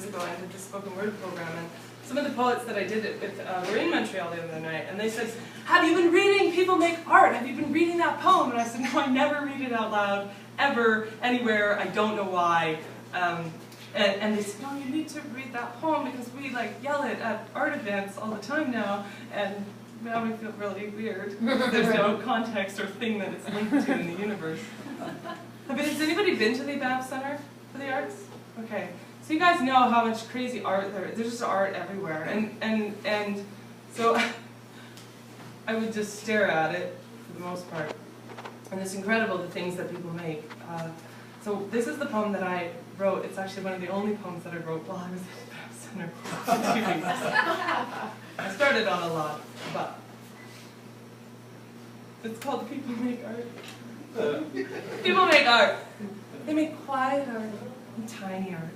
years ago, I did the spoken word program, and some of the poets that I did it with were in Montreal the other night, and they said, "Have you been reading People Make Art? Have you been reading that poem?" And I said, "No, I never read it out loud, ever, anywhere. I don't know why." And they said, "No, you need to read that poem because we like yell it at art events all the time now, and now we feel really weird. There's no context or thing that it's linked to in the universe." Has anybody been to the ABAP Center for the Arts? Okay, so you guys know how much crazy art there's just art everywhere, and so I would just stare at it for the most part, and it's incredible the things that people make. So this is the poem that I wrote. It's actually one of the only poems that I wrote while I was at the ABAP Center for 2 weeks. I started on a lot, but it's called People Make Art. People make art. They make quiet art and tiny art.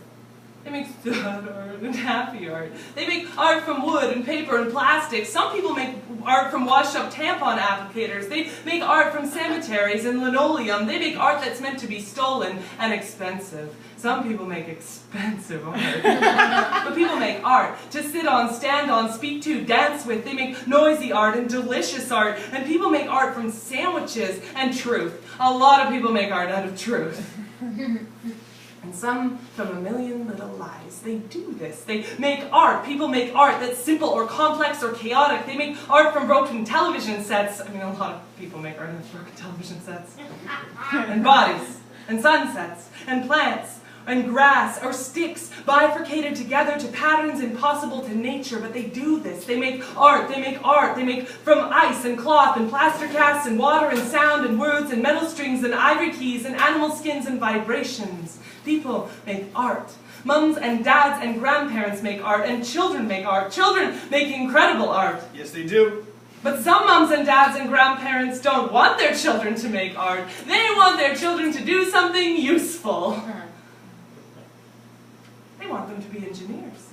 They make sad art and happy art. They make art from wood and paper and plastic. Some people make art from washed-up tampon applicators. They make art from cemeteries and linoleum. They make art that's meant to be stolen and expensive. Some people make expensive art. But people make art to sit on, stand on, speak to, dance with. They make noisy art and delicious art. And people make art from sandwiches and truth. A lot of people make art out of truth. And some from a million little lies. They do this. They make art. People make art that's simple or complex or chaotic. They make art from broken television sets. I mean, a lot of people make art out of broken television sets. And bodies. And sunsets. And plants. And grass or sticks bifurcated together to patterns impossible to nature, but they do this. They make art, they make art, they make from ice and cloth and plaster casts and water and sound and words and metal strings and ivory keys and animal skins and vibrations. People make art. Mums and dads and grandparents make art, and children make art. Children make incredible art. Yes, they do. But some mums and dads and grandparents don't want their children to make art. They want their children to do something useful. They want them to be engineers.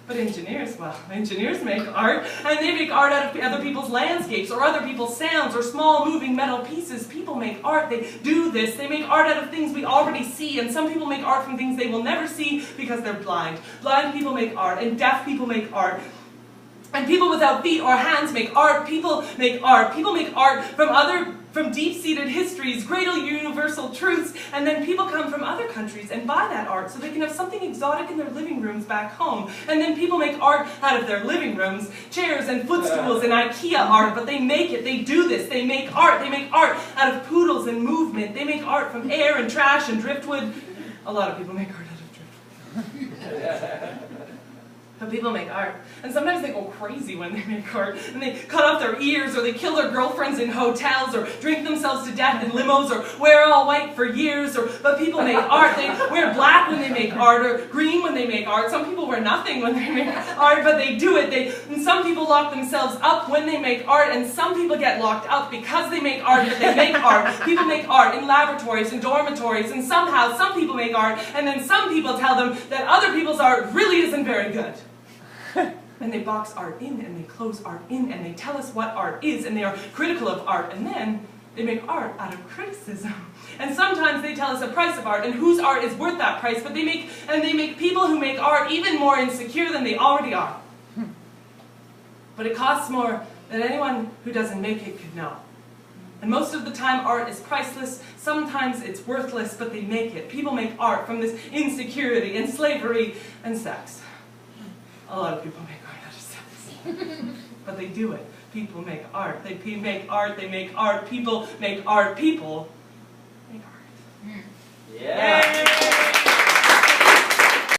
But engineers, well, engineers make art, and they make art out of other people's landscapes, or other people's sounds, or small moving metal pieces. People make art, they do this. They make art out of things we already see, and some people make art from things they will never see because they're blind. Blind people make art, and deaf people make art. And people without feet or hands make art. People make art. People make art from deep-seated histories, great universal truths, and then people come from other countries and buy that art so they can have something exotic in their living rooms back home. And then people make art out of their living rooms, chairs and footstools and IKEA art, but they make it, they do this, they make art out of poodles and movement. They make art from air and trash and driftwood. A lot of people make art out of driftwood. But people make art, and sometimes they go crazy when they make art, and they cut off their ears, or they kill their girlfriends in hotels, or drink themselves to death in limos, or wear all white for years, but people make art. They wear black when they make art, or green when they make art. Some people wear nothing when they make art, but they do it. And some people lock themselves up when they make art, and some people get locked up because they make art, but they make art. People make art in laboratories and dormitories, and somehow some people make art, and then some people tell them that other people's art really isn't very good. And they box art in, and they close art in, and they tell us what art is, and they are critical of art, and then they make art out of criticism. And sometimes they tell us the price of art, and whose art is worth that price, but they make people who make art even more insecure than they already are. But it costs more than anyone who doesn't make it could know. And most of the time art is priceless, sometimes it's worthless, but they make it. People make art from this insecurity and slavery and sex. A lot of people make art out of sex. But they do it. People make art. They make art. They make art. People make art. People